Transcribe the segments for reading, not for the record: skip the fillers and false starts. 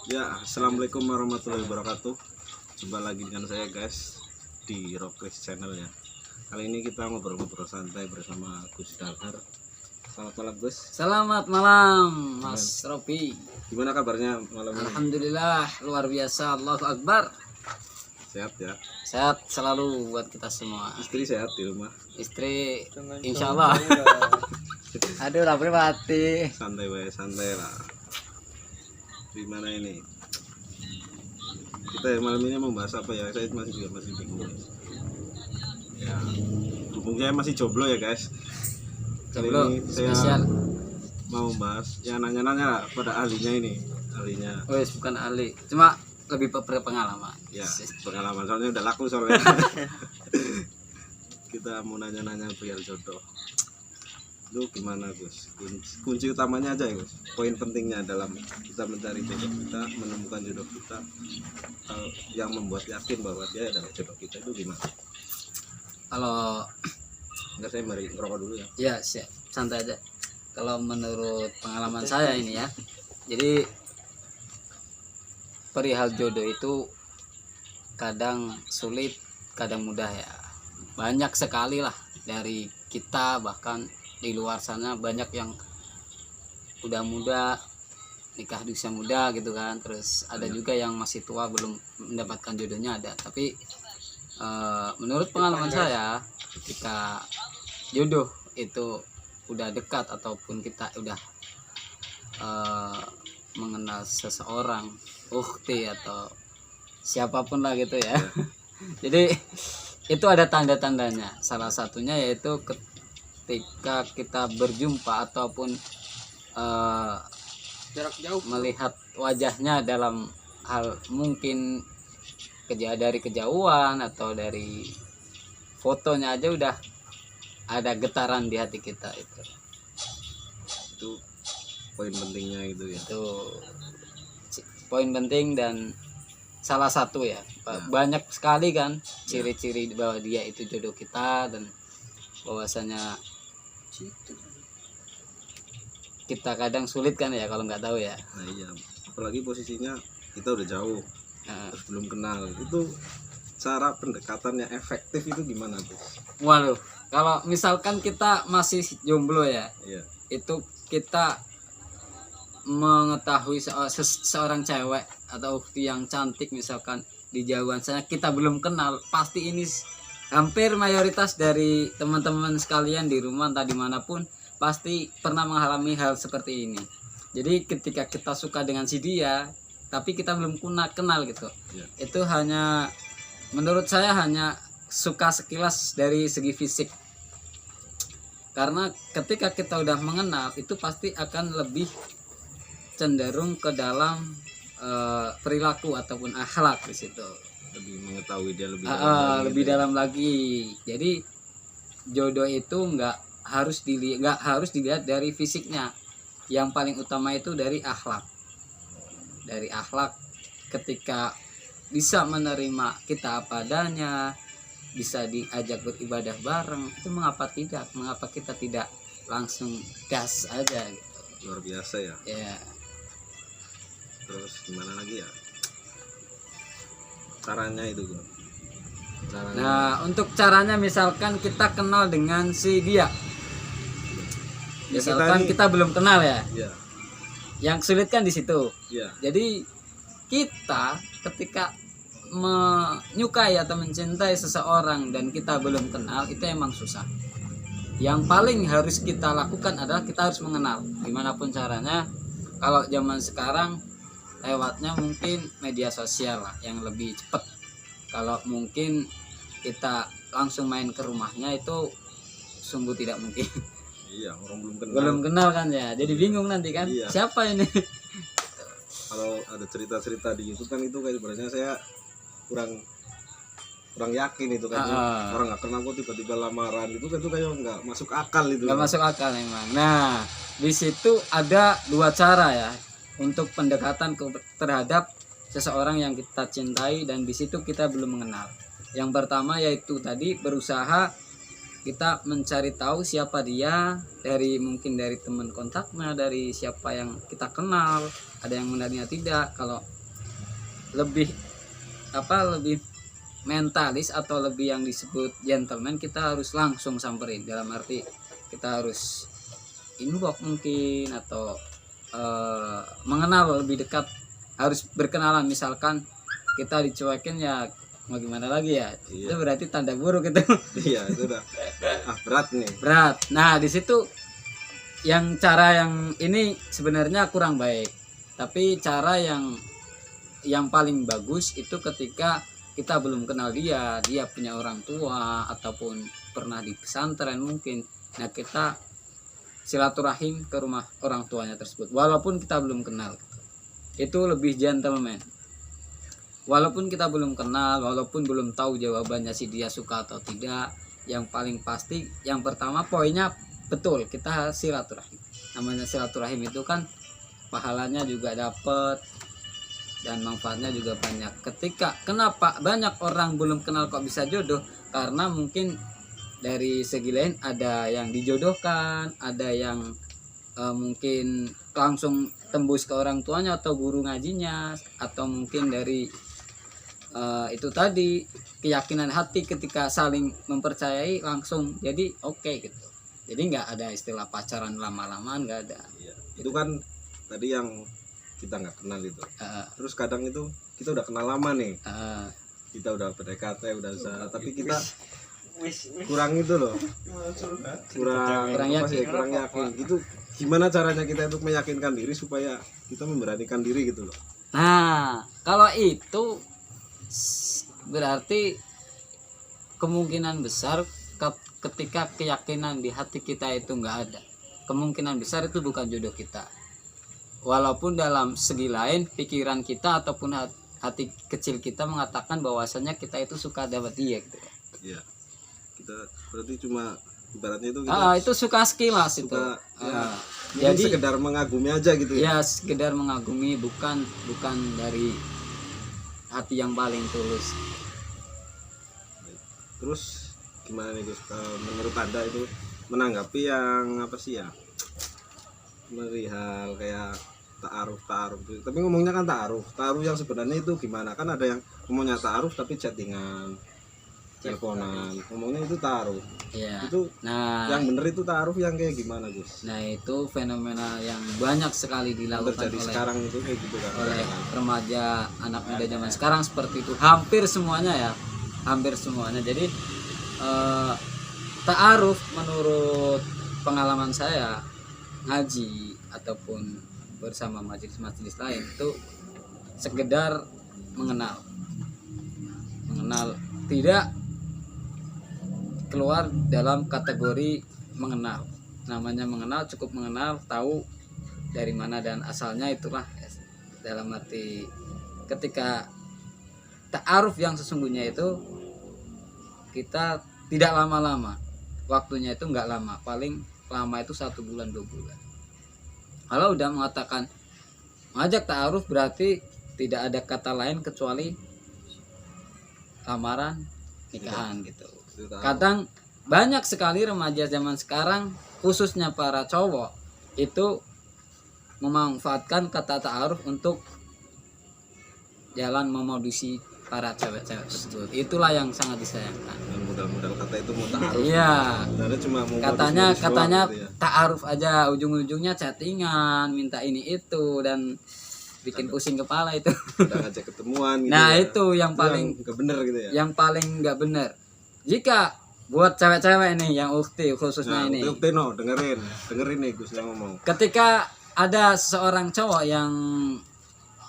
Ya, assalamualaikum warahmatullahi wabarakatuh. Jumpa lagi dengan saya guys di Rockris Channel ya. Kali ini kita ngobrol-ngobrol santai bersama Gus Dalhar. Selamat malam Gus. Selamat malam Mas Robi. Gimana kabarnya malam ini? Alhamdulillah luar biasa, Allahu Akbar. Sehat ya? Sehat selalu buat kita semua. Istri sehat di rumah? Istri insya Allah. Aduh lapar mati. Santai lah. Gimana ini? Kita malam ini mau bahas apa ya? Saya masih bingung. Ya, hubung saya masih jomblo ya guys. Kali Jomblo ini saya spesial. mau bahas ya, nanya-nanya lah pada ahlinya ini. Ahlinya Wes bukan ahli, cuma lebih berpengalaman. ya, pengalaman soalnya udah laku soalnya. Kita mau nanya-nanya perihal jodoh. Lu gimana Gus? Kunci utamanya aja ya Gus. Poin pentingnya dalam kita mencari jodoh kita, menemukan jodoh kita, yang membuat yakin bahwa dia adalah jodoh kita itu gimana? Kalau Enggak, saya mari ngerokok dulu ya. ya siap, santai aja. Kalau menurut pengalaman saya ini ya, jadi perihal jodoh itu kadang sulit, kadang mudah ya. Banyak sekali lah dari kita, bahkan di luar sana banyak yang udah muda nikah di usia muda gitu kan. Terus ada juga yang masih tua belum mendapatkan jodohnya ada. Tapi menurut pengalaman saya, ketika jodoh itu udah dekat ataupun kita udah mengenal seseorang, ukti atau siapapun lah gitu ya. Jadi itu ada tanda-tandanya. Salah satunya yaitu ketika kita berjumpa ataupun Jarak jauh. melihat wajahnya dalam hal mungkin dari kejauhan atau dari fotonya aja udah ada getaran di hati kita. Itu poin pentingnya itu ya. Itu poin penting dan salah satu ya. Banyak sekali kan ciri-ciri bahwa dia itu jodoh kita, dan bahwasanya kita kadang sulit kan ya kalau nggak tahu ya. Nah iya, apalagi posisinya kita udah jauh, terus belum kenal. Itu cara pendekatan yang efektif itu gimana tuh? Waduh, kalau misalkan kita masih jomblo ya, Iya. itu kita mengetahui seorang cewek atau ukti yang cantik misalkan di jauhan sana, kita belum kenal, pasti ini hampir mayoritas dari teman-teman sekalian di rumah entah dimanapun pasti pernah mengalami hal seperti ini. Jadi ketika kita suka dengan si dia tapi kita belum kenal gitu, itu hanya menurut saya hanya suka sekilas dari segi fisik. Karena ketika kita udah mengenal itu pasti akan lebih cenderung ke dalam perilaku ataupun akhlak di situ. Lebih mengetahui dia lebih Lebih dalam lagi. Jadi jodoh itu nggak harus dilihat dari fisiknya. Yang paling utama itu dari akhlak. Dari akhlak, ketika bisa menerima kita apa adanya, bisa diajak beribadah bareng, itu mengapa tidak? Mengapa kita tidak langsung gas aja gitu. luar biasa ya. Ya. Terus gimana lagi ya? Caranya itu Gun. Nah, untuk caranya misalkan kita kenal dengan si dia. Misalkan kita belum kenal ya. Iya. Yang sulit kan di situ. Iya. Jadi kita ketika menyukai atau mencintai seseorang dan kita belum kenal, itu emang susah. Yang paling harus kita lakukan adalah kita harus mengenal. Dimanapun caranya. Kalau zaman sekarang lewatnya mungkin media sosial lah yang lebih cepat. Kalau mungkin kita langsung main ke rumahnya itu sungguh tidak mungkin. Iya, orang belum Belum kenal kan ya, jadi bingung nanti kan. Iya. Siapa ini? Kalau ada cerita-cerita di YouTube kan itu kayak sebenarnya saya kurang yakin itu kan. Orang nggak kenal kok tiba-tiba lamaran itu kan, itu kayak nggak masuk akal itu. Nggak masuk akal memang. Nah, di situ ada dua cara ya untuk pendekatan terhadap seseorang yang kita cintai dan di situ kita belum mengenal. Yang pertama yaitu tadi berusaha kita mencari tahu siapa dia dari mungkin dari teman kontaknya, dari siapa yang kita kenal, ada yang menariknya tidak. Kalau lebih lebih mentalis atau lebih yang disebut gentleman, kita harus langsung samperin, dalam arti kita harus inbox mungkin atau mengenal lebih dekat, harus berkenalan. Misalkan kita dicuekin ya mau gimana lagi ya, Iya. itu berarti tanda buruk itu. Iya itu udah berat nih. Berat. Nah di situ yang cara yang ini sebenarnya kurang baik, tapi cara yang paling bagus itu ketika kita belum kenal dia punya orang tua ataupun pernah di pesantren mungkin. Nah kita silaturahim ke rumah orang tuanya tersebut walaupun kita belum kenal, itu lebih gentleman. Walaupun kita belum kenal, walaupun belum tahu jawabannya si dia suka atau tidak, yang paling pasti yang pertama poinnya betul, kita silaturahim. Namanya silaturahim itu kan pahalanya juga dapat dan manfaatnya juga banyak. Kenapa banyak orang belum kenal kok bisa jodoh? Karena mungkin dari segi lain ada yang dijodohkan, ada yang mungkin langsung tembus ke orang tuanya atau guru ngajinya, atau mungkin dari itu tadi keyakinan hati ketika saling mempercayai langsung jadi oke gitu. Jadi nggak ada istilah pacaran lama-lamaan, nggak ada. Iya. Itu kan tadi yang kita nggak kenal itu. Terus kadang itu kita udah kenal lama nih, kita udah PDKT udah tapi kita kurang itu loh, kurang yakin. Itu gimana caranya kita untuk meyakinkan diri supaya kita memberanikan diri gitu loh. Nah kalau itu berarti kemungkinan besar ketika keyakinan di hati kita itu nggak ada, kemungkinan besar itu bukan jodoh kita. Walaupun dalam segi lain pikiran kita ataupun hati kecil kita mengatakan bahwasanya kita itu suka dapat dia gitu. Iya. Kita berarti cuma ibaratnya itu kita itu suka sekilas itu. Ya, jadi sekedar mengagumi aja gitu ya. Ya sekedar mengagumi, bukan dari hati yang paling tulus. Terus gimana nih Gus, menurut Anda itu menanggapi yang apa sih ya, perihal kayak ta'aruf tapi ngomongnya kan ta'aruf yang sebenarnya itu gimana? Kan ada yang ngomongnya ta'aruf tapi chattingan, teleponan, ngomongnya itu ta'aruf. Ya. Itu Nah, yang bener itu ta'aruf yang kayak gimana Gus? Nah itu fenomena yang banyak sekali dilakukan Terjadi sekarang itu kayak gitu kan, oleh remaja anak muda zaman sekarang seperti itu, hampir semuanya ya, hampir semuanya. Jadi ta'aruf menurut pengalaman saya ngaji ataupun bersama majelis-majelis lain itu sekedar mengenal, tidak keluar dalam kategori mengenal. Namanya mengenal, cukup mengenal, tahu dari mana dan asalnya, itulah dalam arti ketika ta'aruf yang sesungguhnya itu kita tidak lama-lama, waktunya itu nggak lama, paling lama itu 1 bulan 2 bulan. Kalau udah mengatakan mengajak ta'aruf berarti tidak ada kata lain kecuali lamaran, nikahan gitu. Kadang banyak sekali remaja zaman sekarang, khususnya para cowok, itu memanfaatkan kata ta'aruf untuk jalan memodusi para cewek-cewek tersebut. Itulah yang sangat disayangkan. Dan modal-modal kata itu mau ta'aruf. Iya. Sebenarnya cuma mau Katanya gitu ya. ta'aruf aja, ujung-ujungnya chattingan, minta ini itu dan bikin pusing kepala itu. Udah ngajak ketemuan gitu. Nah, ya. itu yang paling nggak bener gitu ya. Yang paling nggak benar. Jika buat cewek-cewek nih yang ukti khususnya ini. Ukti no, dengerin nih Gus yang ngomong. Ketika ada seorang cowok yang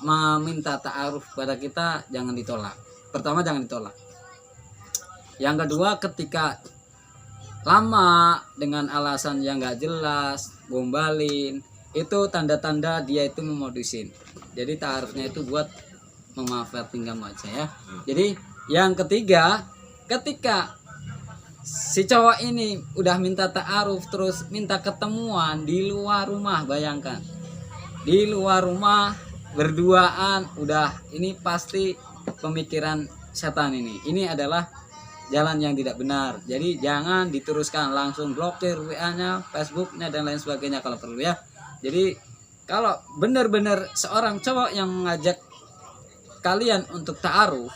meminta ta'aruf pada kita, jangan ditolak. Pertama jangan ditolak. Yang kedua, ketika lama dengan alasan yang nggak jelas, gombalin, itu tanda-tanda dia itu memodusin. Jadi ta'arufnya itu buat memanfaatkan kamu aja ya. Jadi yang ketiga, ketika si cowok ini udah minta ta'aruf terus minta ketemuan di luar rumah, bayangkan di luar rumah berduaan, udah ini pasti pemikiran setan ini adalah jalan yang tidak benar. Jadi jangan diteruskan, langsung blokir WA-nya, Facebook-nya dan lain sebagainya kalau perlu ya. Jadi kalau benar-benar seorang cowok yang mengajak kalian untuk ta'aruf,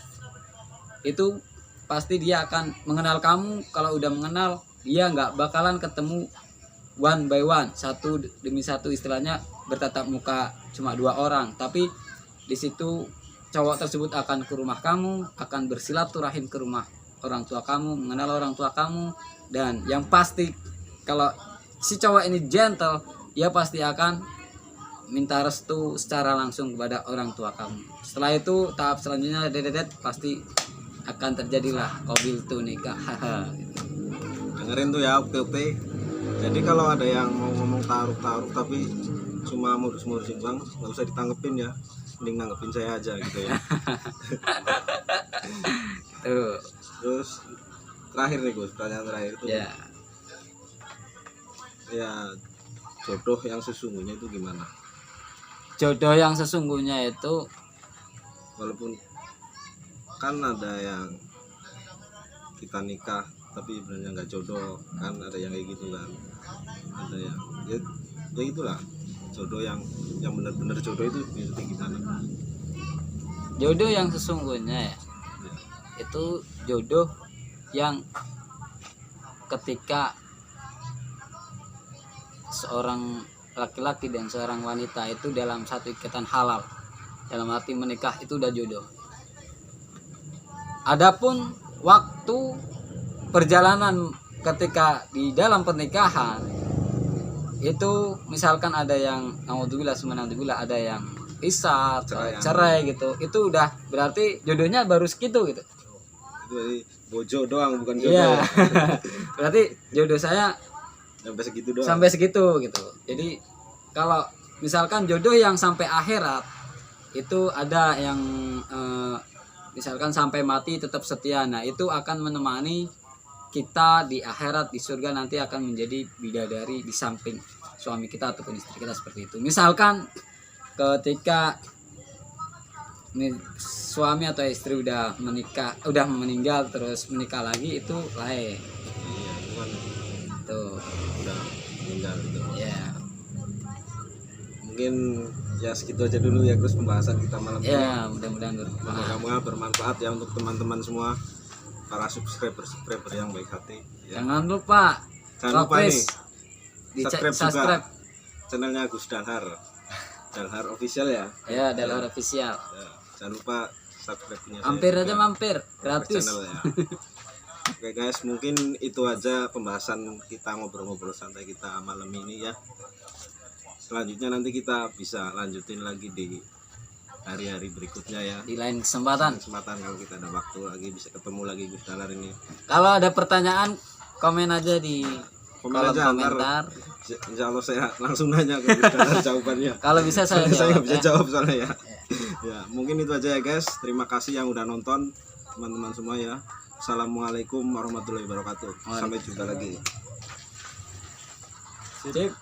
itu pasti dia akan mengenal kamu. Kalau udah mengenal, dia nggak bakalan ketemu one by one, satu demi satu, istilahnya bertatap muka cuma 2 orang, tapi di situ cowok tersebut akan ke rumah kamu, akan bersilaturahim ke rumah orang tua kamu, mengenal orang tua kamu, dan yang pasti kalau si cowok ini gentle, dia pasti akan minta restu secara langsung kepada orang tua kamu. Setelah itu tahap selanjutnya dedet pasti akan terjadilah qabil tu nikah. Dengerin tuh ya, oke. Jadi kalau ada yang mau ngomong taruh tapi cuma modus-modusin bang, nggak usah ditanggepin ya, mending nanggepin saya aja gitu ya. Tuh. Terus terakhir nih Gus, pertanyaan terakhir tuh ya jodoh yang sesungguhnya itu gimana? Jodoh yang sesungguhnya itu, Walaupun kan ada yang kita nikah tapi sebenarnya nggak jodoh, kan ada yang kayak gitu kan, ada yang ya itulah jodoh yang benar-benar jodoh itu maksudnya gimana? jodoh yang sesungguhnya ya, itu jodoh yang ketika seorang laki-laki dan seorang wanita itu dalam satu ikatan halal, dalam arti menikah, itu udah jodoh. Adapun waktu perjalanan ketika di dalam pernikahan itu, misalkan ada yang naudzubillah ada yang pisah, cerai gitu, itu udah berarti jodohnya baru segitu gitu. Itu dari bojo doang, bukan jodoh. Iya. Berarti jodoh saya sampai segitu doang. Sampai segitu gitu. Jadi kalau misalkan jodoh yang sampai akhirat itu ada yang misalkan sampai mati tetap setia. Nah, itu akan menemani kita di akhirat, di surga nanti akan menjadi bidadari di samping suami kita ataupun istri kita, seperti itu. Misalkan ketika suami atau istri udah meninggal terus menikah lagi, itu lain. Iya, itu kan Tuh. udah meninggal gitu. Ya. Mungkin ya segitu aja dulu ya Gus pembahasan kita malam ini. Ya, mudah-mudahan Semoga bermanfaat ya untuk teman-teman semua, para subscriber yang baik hati ya. Jangan lupa nih subscribe juga channelnya Gus Dalhar official ya. Ya, Dalhar official. Ya, jangan lupa subscribe punya Mampir aja, mampir gratis channel ya. Oke guys, mungkin itu aja pembahasan kita, ngobrol-ngobrol santai kita malam ini ya. Selanjutnya nanti kita bisa lanjutin lagi di hari-hari berikutnya ya, di lain kesempatan kalau kita ada waktu lagi, bisa ketemu lagi Gus Dalhar ini. Kalau ada pertanyaan, komen aja di kolom aja, komentar. Insya Allah saya langsung nanya ke Gus Dalhar jawabannya. Kalau bisa saya nggak bisa ya. jawab soalnya ya. Ya, mungkin itu aja ya guys. Terima kasih yang udah nonton teman-teman semua ya. Assalamualaikum warahmatullahi wabarakatuh. Sampai jumpa lagi. Sip.